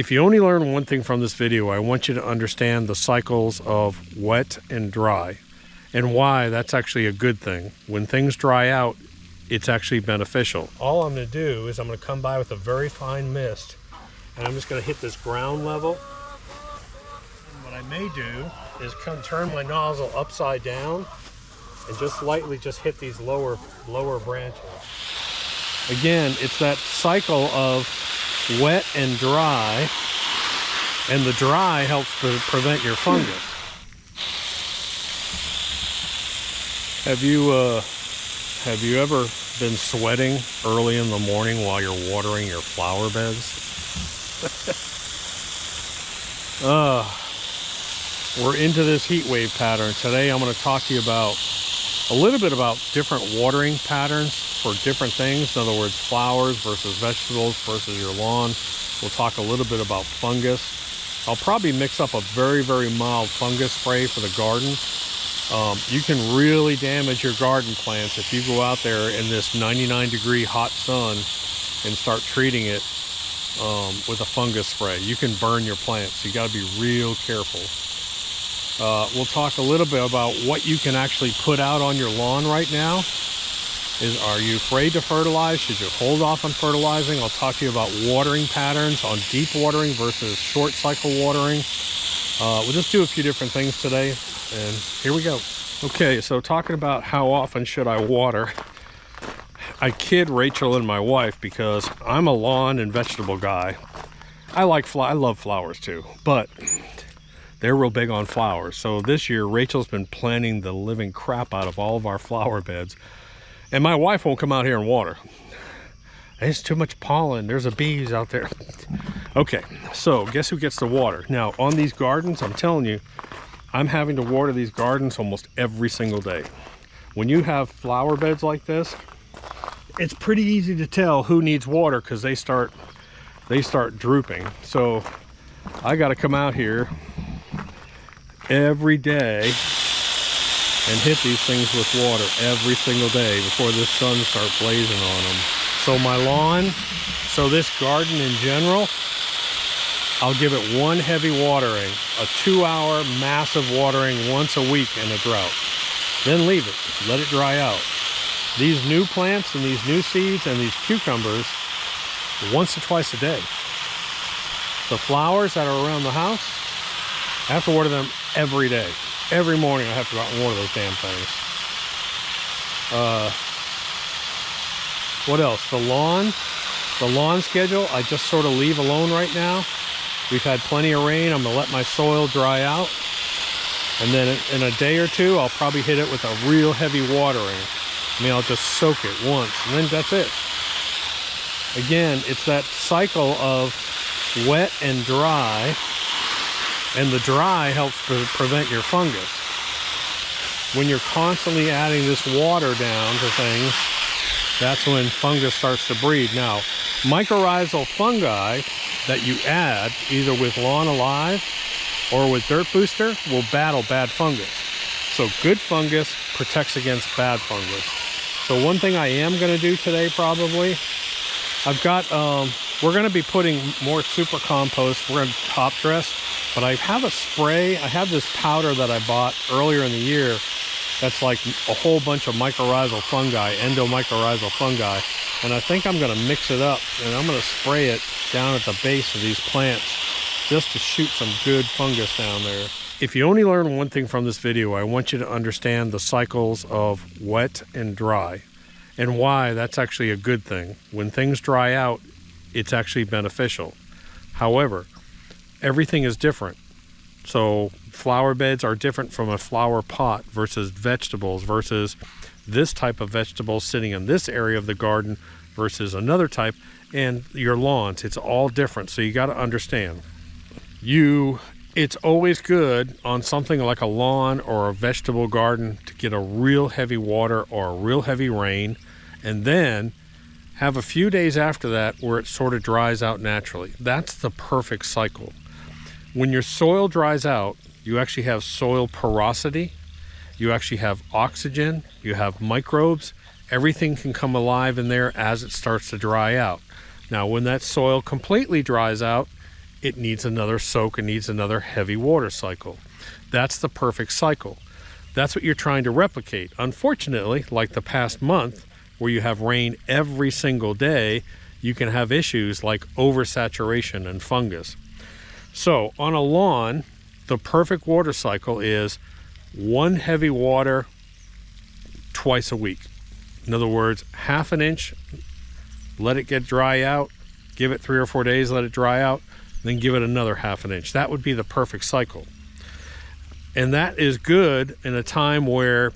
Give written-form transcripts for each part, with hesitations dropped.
If you only learn one thing from this video, I want you to understand the cycles of wet and dry and why that's actually a good thing. When things dry out, it's actually beneficial. All I'm going to do is I'm going to come by with a very fine mist, and I'm just going to hit this ground level. And what I may do is turn my nozzle upside down and just lightly just hit these lower branches. Again, it's that cycle of wet and dry, and the dry helps to prevent your fungus. Have you ever been sweating early in the morning while you're watering your flower beds? We're into this heat wave pattern. Today I'm going to talk to you about a little bit about different watering patterns for different things. In other words, flowers versus vegetables versus your lawn. We'll talk a little bit about fungus. I'll probably mix up a very, very mild fungus spray for the garden. You can really damage your garden plants if you go out there in this 99-degree hot sun and start treating it with a fungus spray. You can burn your plants. You got to be real careful. We'll talk a little bit about what you can actually put out on your lawn right now. Are you afraid to fertilize? Should you hold off on fertilizing? I'll talk to you about watering patterns on deep watering versus short cycle watering. We'll just do a few different things today, and here we go. Okay, so talking about how often should I water. I kid Rachel and my wife because I'm a lawn and vegetable guy. I love flowers too, but they're real big on flowers. So this year, Rachel's been planting the living crap out of all of our flower beds. And my wife won't come out here and water. There's too much pollen. There's a bees out there. Okay, so guess who gets the water? Now, on these gardens, I'm telling you, I'm having to water these gardens almost every single day. When you have flower beds like this, it's pretty easy to tell who needs water because they start drooping. So I got to come out here every day and hit these things with water every single day before the sun starts blazing on them. So my lawn, this garden in general, I'll give it one heavy watering, a 2-hour massive watering once a week in a drought. Then leave it, let it dry out. These new plants and these new seeds and these cucumbers, once or twice a day. The flowers that are around the house, I have to water them every day. Every morning I have to go out and water those damn things. What else? The lawn schedule, I just sort of leave alone right now. We've had plenty of rain. I'm gonna let my soil dry out. And then in a day or two, I'll probably hit it with a real heavy watering. I mean, I'll just soak it once and then that's it. Again, it's that cycle of wet and dry, and the dry helps to prevent your fungus. When you're constantly adding this water down to things, that's when fungus starts to breed. Now, mycorrhizal fungi that you add either with Lawn Alive or with Dirt Booster will battle bad fungus. So good fungus protects against bad fungus. So one thing I am going to do today probably, I've got, we're going to be putting more super compost. We're going to top dress. But I have a spray, I have this powder that I bought earlier in the year that's like a whole bunch of mycorrhizal fungi, endomycorrhizal fungi. And I think I'm gonna mix it up and I'm gonna spray it down at the base of these plants just to shoot some good fungus down there. If you only learn one thing from this video, I want you to understand the cycles of wet and dry and why that's actually a good thing. When things dry out, it's actually beneficial. However, everything is different. So flower beds are different from a flower pot versus vegetables versus this type of vegetable sitting in this area of the garden versus another type, and your lawns, it's all different. So you got to understand, it's always good on something like a lawn or a vegetable garden to get a real heavy water or a real heavy rain, and then have a few days after that where it sort of dries out naturally. That's the perfect cycle. When your soil dries out, you actually have soil porosity, you actually have oxygen, you have microbes, everything can come alive in there as it starts to dry out. Now, when that soil completely dries out, it needs another soak, it needs another heavy water cycle. That's the perfect cycle. That's what you're trying to replicate. Unfortunately, like the past month, where you have rain every single day, you can have issues like oversaturation and fungus. So on a lawn, the perfect water cycle is one heavy water twice a week. In other words, half an inch, let it get dry out, give it 3 or 4 days, let it dry out, then give it another half an inch. That would be the perfect cycle. And that is good in a time where,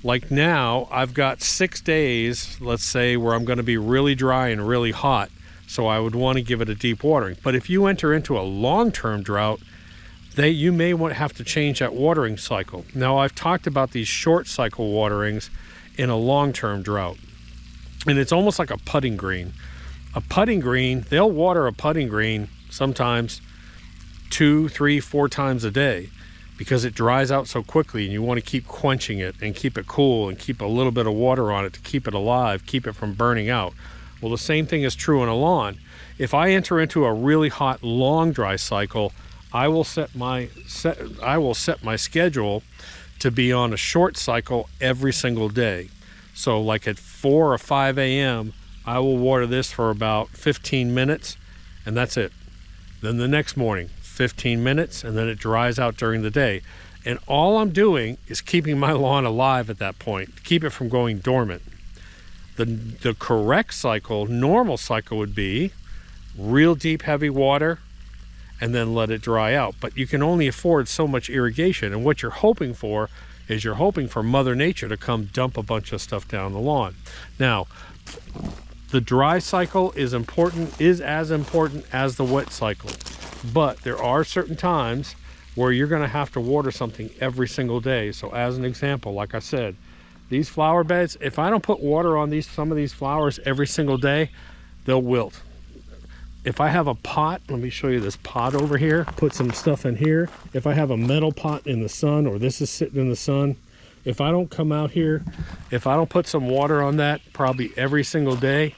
like now, I've got 6 days, let's say, where I'm going to be really dry and really hot. So I would want to give it a deep watering. But if you enter into a long-term drought, you may have to change that watering cycle. Now, I've talked about these short cycle waterings in a long-term drought. And it's almost like a putting green. A putting green, they'll water a putting green sometimes 2, 3, 4 times a day, because it dries out so quickly, and you want to keep quenching it and keep it cool and keep a little bit of water on it to keep it alive, keep it from burning out. Well, the same thing is true on a lawn. If I enter into a really hot, long dry cycle, I will set my schedule to be on a short cycle every single day. So like at 4 or 5 a.m., I will water this for about 15 minutes, and that's it. Then the next morning, 15 minutes, and then it dries out during the day. And all I'm doing is keeping my lawn alive at that point, to keep it from going dormant. The correct cycle, normal cycle, would be real deep heavy water and then let it dry out. But you can only afford so much irrigation, and what you're hoping for is you're hoping for Mother Nature to come dump a bunch of stuff down the lawn. Now, the dry cycle is as important as the wet cycle. But there are certain times where you're going to have to water something every single day. So as an example, like I said, these flower beds, if I don't put water on some of these flowers every single day, they'll wilt. If I have a pot, let me show you this pot over here, put some stuff in here. If I have a metal pot in the sun, or this is sitting in the sun, if I don't come out here, if I don't put some water on that probably every single day,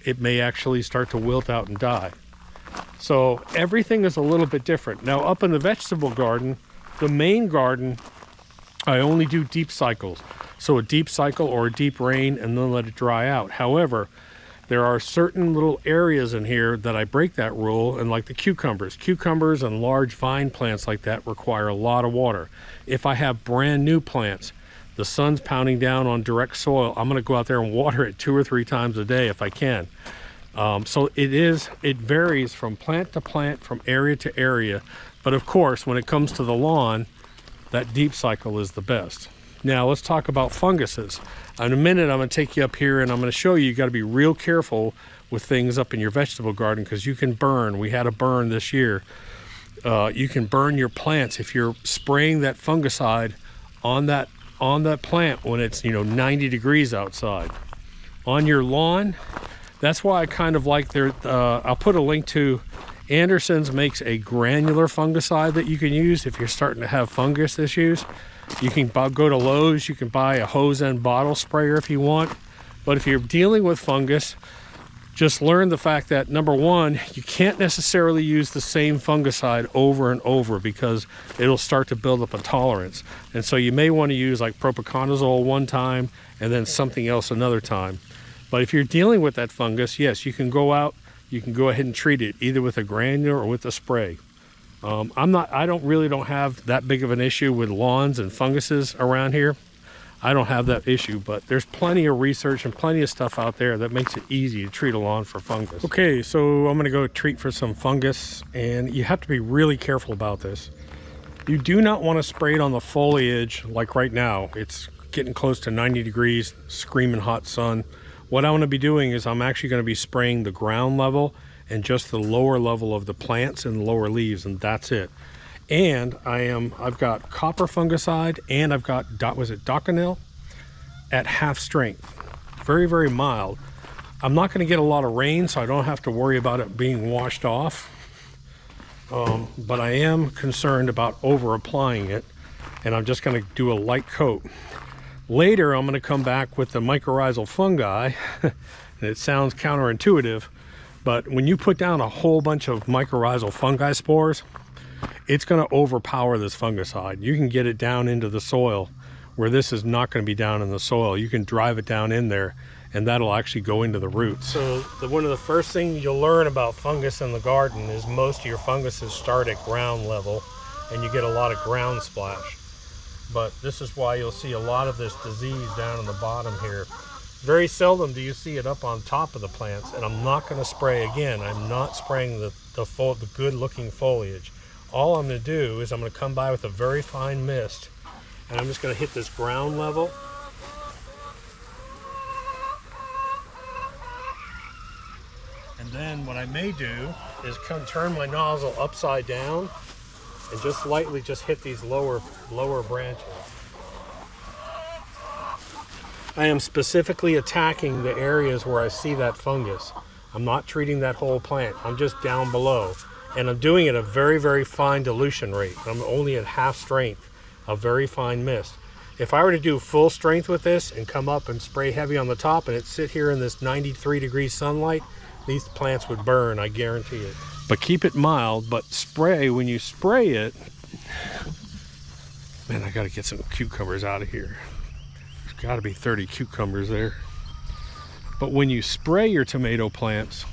it may actually start to wilt out and die. So everything is a little bit different. Now up in the vegetable garden, the main garden, I only do deep cycles. So a deep cycle or a deep rain and then let it dry out. However, there are certain little areas in here that I break that rule, and like the cucumbers and large vine plants like that require a lot of water. If I have brand new plants, the sun's pounding down on direct soil, I'm gonna go out there and water it 2 or 3 times a day if I can. So it varies from plant to plant, from area to area. But of course, when it comes to the lawn, that deep cycle is the best. Now let's talk about funguses. In a minute, I'm going to take you up here and I'm going to show you, you got to be real careful with things up in your vegetable garden, because you can burn. We had a burn this year. You can burn your plants if you're spraying that fungicide on that plant when it's 90 degrees outside. On your lawn, that's why I kind of like I'll put a link to Anderson's makes a granular fungicide that you can use if you're starting to have fungus issues. You can go to Lowe's, you can buy a hose end bottle sprayer if you want. But if you're dealing with fungus, just learn the fact that, number one, you can't necessarily use the same fungicide over and over, because it'll start to build up a tolerance. And so you may want to use like propiconazole one time and then something else another time. But if you're dealing with that fungus, yes, you can go out, you can go ahead and treat it either with a granular or with a spray. I don't have that big of an issue with lawns and funguses around here. I don't have that issue, but there's plenty of research and plenty of stuff out there that makes it easy to treat a lawn for fungus. Okay, so I'm gonna go treat for some fungus, and you have to be really careful about this. You do not want to spray it on the foliage like right now. It's getting close to 90 degrees, screaming hot sun. What I'm going to be doing is I'm actually going to be spraying the ground level and just the lower level of the plants and the lower leaves, and that's it. And I've got copper fungicide, and I've got, Doconil at half strength. Very, very mild. I'm not going to get a lot of rain, so I don't have to worry about it being washed off. But I am concerned about over applying it, and I'm just going to do a light coat. Later, I'm going to come back with the mycorrhizal fungi, and it sounds counterintuitive, But when you put down a whole bunch of mycorrhizal fungi spores, it's going to overpower this fungicide. You can get it down into the soil where this is not going to be down in the soil. You can drive it down in there and that'll actually go into the roots. So one of the first things you'll learn about fungus in the garden is most of your funguses start at ground level and you get a lot of ground splash. But this is why you'll see a lot of this disease down in the bottom here. Very seldom do you see it up on top of the plants, and I'm not going to spray again. I'm not spraying the good looking foliage. All I'm going to do is I'm going to come by with a very fine mist, and I'm just going to hit this ground level. And then what I may do is turn my nozzle upside down and just lightly just hit these lower branches. I am specifically attacking the areas where I see that fungus. I'm not treating that whole plant. I'm just down below. And I'm doing it at a very, very fine dilution rate. I'm only at half strength, a very fine mist. If I were to do full strength with this and come up and spray heavy on the top and it sit here in this 93-degree sunlight, these plants would burn, I guarantee it. But keep it mild, but spray, when you spray it, man, I gotta get some cucumbers out of here. There's gotta be 30 cucumbers there. But when you spray your tomato plants,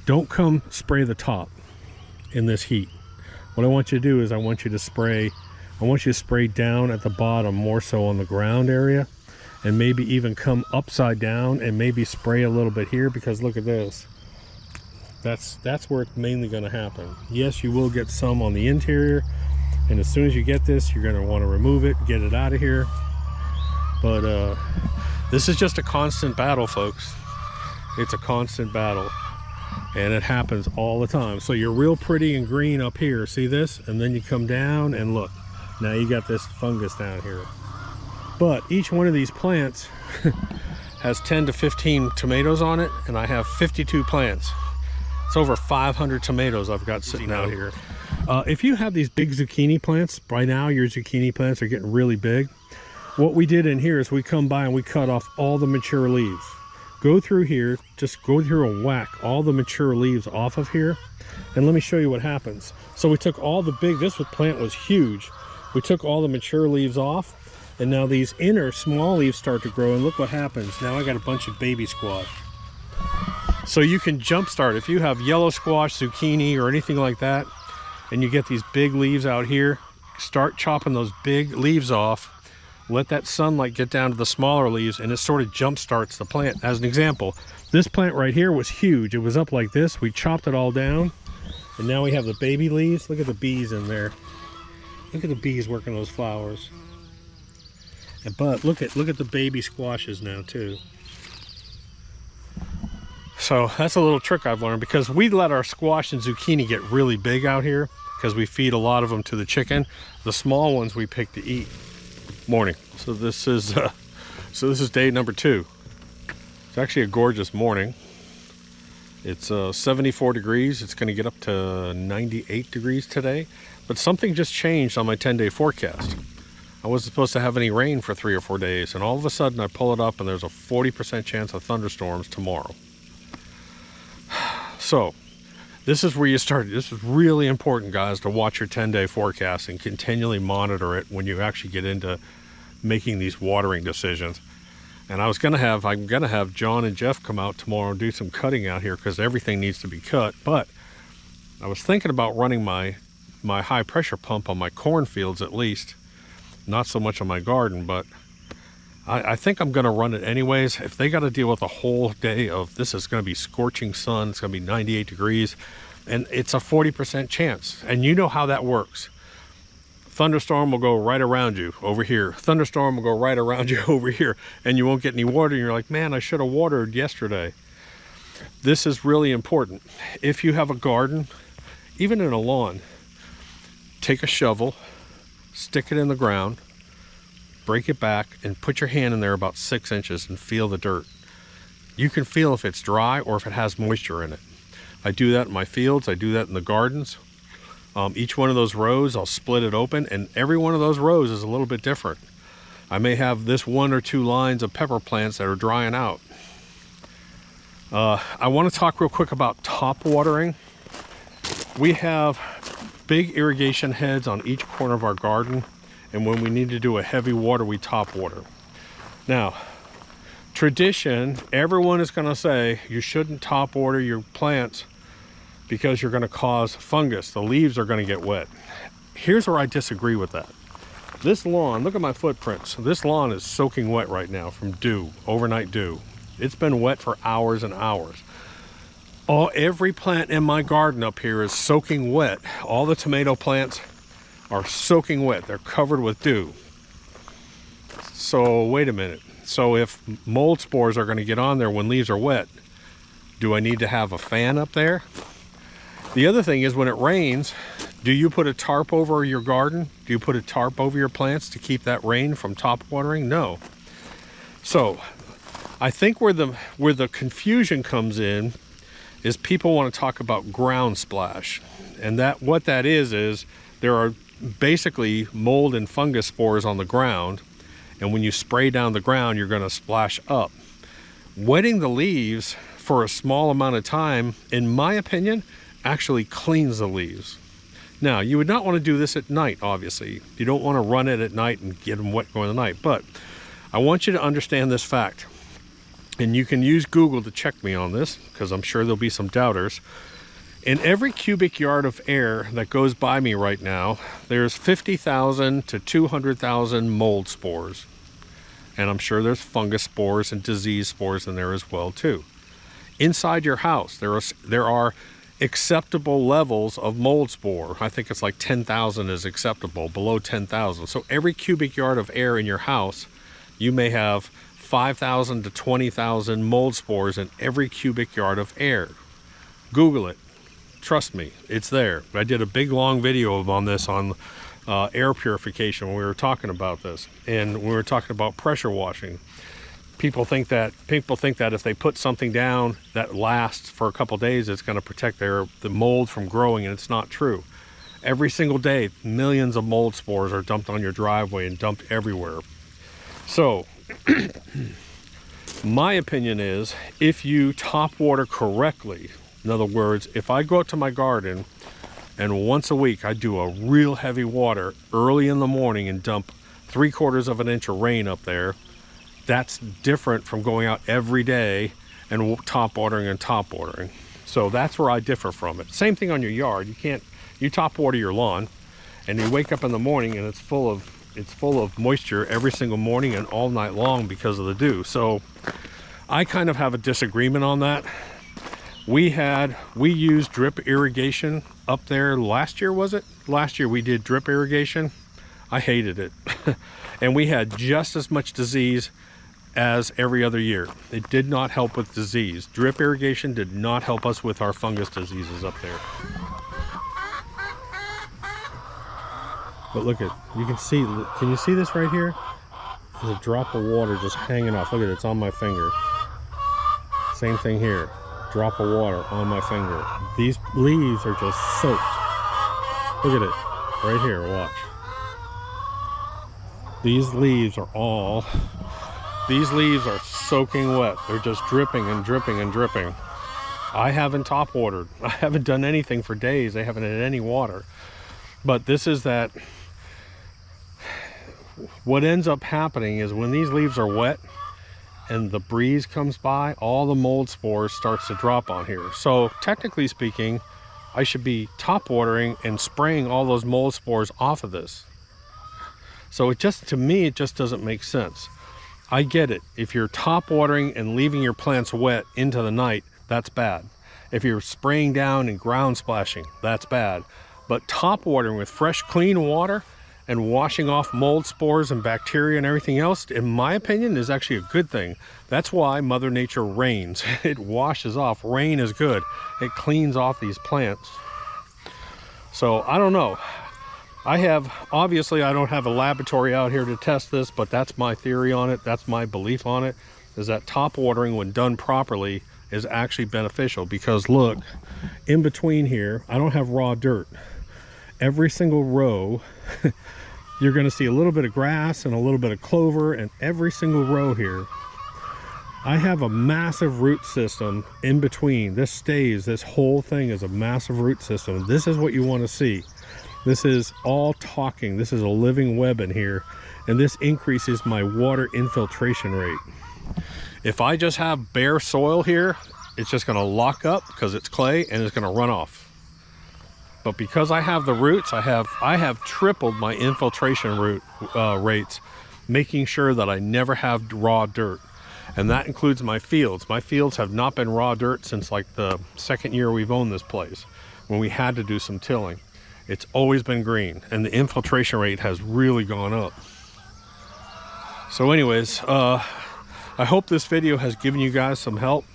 don't come spray the top in this heat. What I want you to do is I want you to spray down at the bottom, more so on the ground area, and maybe even come upside down and maybe spray a little bit here, because look at this. That's where it's mainly going to happen. Yes, you will get some on the interior, and as soon as you get this, you're going to want to remove it, get it out of here. But this is just a constant battle, folks. It's a constant battle, and it happens all the time. So you're real pretty and green up here, see this? And then you come down and look, now you got this fungus down here. But each one of these plants has 10 to 15 tomatoes on it, and I have 52 plants. It's over 500 tomatoes I've got sitting out here. If you have these big zucchini plants, by now your zucchini plants are getting really big. What we did in here is we come by and we cut off all the mature leaves. Go through here, just go through and whack all the mature leaves off of here. And let me show you what happens. So we took all the this plant was huge. We took all the mature leaves off, and now these inner small leaves start to grow, and look what happens. Now I got a bunch of baby squash. So you can jumpstart, if you have yellow squash, zucchini, or anything like that, and you get these big leaves out here, start chopping those big leaves off, let that sunlight get down to the smaller leaves, and it sort of jumpstarts the plant. As an example, this plant right here was huge. It was up like this. We chopped it all down, and now we have the baby leaves. Look at the bees in there. Look at the bees working those flowers. But look at the baby squashes now too. So that's a little trick I've learned, because we let our squash and zucchini get really big out here because we feed a lot of them to the chicken. The small ones we pick to eat. Morning. So this is day number 2. It's actually a gorgeous morning. It's 74 degrees. It's going to get up to 98 degrees today, but something just changed on my 10-day forecast. I wasn't supposed to have any rain for 3 or 4 days, and all of a sudden I pull it up and there's a 40% chance of thunderstorms tomorrow. So this is where you start. This is really important, guys, to watch your 10-day forecast and continually monitor it when you actually get into making these watering decisions. And I'm gonna have John and Jeff come out tomorrow and do some cutting out here, because everything needs to be cut. But I was thinking about running my high pressure pump on my cornfields, at least, not so much on my garden, but I think I'm gonna run it anyways. If they got to deal with a whole day of this, is gonna be scorching sun, it's gonna be 98 degrees, and it's a 40% chance. And you know how that works. Thunderstorm will go right around you over here. Thunderstorm will go right around you over here, and you won't get any water, and you're like, man, I should have watered yesterday. This is really important. If you have a garden, even in a lawn, take a shovel, stick it in the ground, break it back, and put your hand in there about 6 inches and feel the dirt. You can feel if it's dry or if it has moisture in it. I do that in my fields. I do that in the gardens. Each one of those rows, I'll split it open, and every one of those rows is a little bit different. I may have this 1 or 2 lines of pepper plants that are drying out. I want to talk real quick about top watering. We have big irrigation heads on each corner of our garden, and when we need to do a heavy water, we top water. Now, tradition, everyone is going to say you shouldn't top water your plants because you're going to cause fungus. The leaves are going to get wet. Here's where I disagree with that. This lawn, look at my footprints. This lawn is soaking wet right now from dew, overnight dew. It's been wet for hours and hours. Every plant in my garden up here is soaking wet. All the tomato plants are soaking wet. They're covered with dew. So wait a minute. So if mold spores are going to get on there when leaves are wet, do I need to have a fan up there? The other thing is when it rains, do you put a tarp over your garden? Do you put a tarp over your plants to keep that rain from top watering? No. So I think where the confusion comes in is people want to talk about ground splash. And what that is there are basically mold and fungus spores on the ground. And when you spray down the ground, you're going to splash up. Wetting the leaves for a small amount of time, in my opinion, actually cleans the leaves. Now, you would not want to do this at night, obviously. You don't want to run it at night and get them wet going the night. But I want you to understand this fact. And you can use Google to check me on this, because I'm sure there'll be some doubters. In every cubic yard of air that goes by me right now, there's 50,000 to 200,000 mold spores. And I'm sure there's fungus spores and disease spores in there as well too. Inside your house, there are acceptable levels of mold spore. I think it's like 10,000 is acceptable, below 10,000. So every cubic yard of air in your house, you may have 5,000 to 20,000 mold spores in every cubic yard of air. Google it. Trust me, it's there. I did a big long video on this on air purification when we were talking about this, and we were talking about pressure washing. People think that if they put something down that lasts for a couple days, it's going to protect the mold from growing, and it's not true. Every single day, millions of mold spores are dumped on your driveway and dumped everywhere. So my opinion is, if you top water correctly, in other words, if I go out to my garden and once a week I do a real heavy water early in the morning and dump 3/4 of an inch of rain up there, that's different from going out every day and top watering and top watering. So that's where I differ from it. Same thing on your yard. You top water your lawn and you wake up in the morning and it's full of moisture every single morning and all night long because of the dew. So I kind of have a disagreement on that. We used drip irrigation up there last year, was it? Last year we did drip irrigation. I hated it. And we had just as much disease as every other year. It did not help with disease. Drip irrigation did not help us with our fungus diseases up there. But look at, can you see this right here? There's a drop of water just hanging off. Look at it, it's on my finger. Same thing here. Drop of water on my finger. These leaves are just soaked. Look at it, right here, watch. These leaves are soaking wet. They're just dripping and dripping and dripping. I haven't top watered. I haven't done anything for days. I haven't had any water. But this is that, what ends up happening is when these leaves are wet and the breeze comes by, all the mold spores starts to drop on here. So technically speaking, I should be top watering and spraying all those mold spores off of this. So to me, it just doesn't make sense. I get it. If you're top watering and leaving your plants wet into the night, that's bad. If you're spraying down and ground splashing, that's bad. But top watering with fresh, clean water and washing off mold spores and bacteria and everything else, in my opinion, is actually a good thing. That's why Mother Nature rains. It washes off. Rain is good. It cleans off these plants. So I don't know. Obviously I don't have a laboratory out here to test this, but that's my theory on it. That's my belief on it, is that top watering, when done properly, is actually beneficial. Because look, in between here, I don't have raw dirt. Every single row, you're going to see a little bit of grass and a little bit of clover, and every single row here, I have a massive root system in between. This whole thing is a massive root system. This is what you want to see. This is all talking. This is a living web in here, and this increases my water infiltration rate. If I just have bare soil here, it's just going to lock up because it's clay and it's going to run off. But because I have the roots, I have tripled my infiltration rates, making sure that I never have raw dirt. And that includes my fields. My fields have not been raw dirt since like the second year we've owned this place, when we had to do some tilling. It's always been green, and the infiltration rate has really gone up. So anyways, I hope this video has given you guys some help.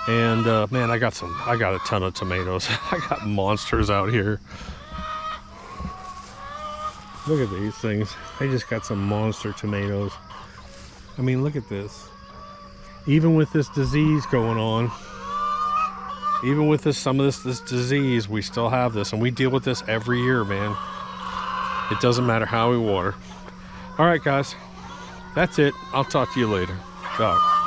And man, I got a ton of tomatoes. I got monsters out here. Look at these things. I just got some monster tomatoes. I mean, look at this. Even with this disease going on, even with some of this disease, we still have this, and we deal with this every year, man. It doesn't matter how we water. All right, guys, that's it. I'll talk to you later. Bye.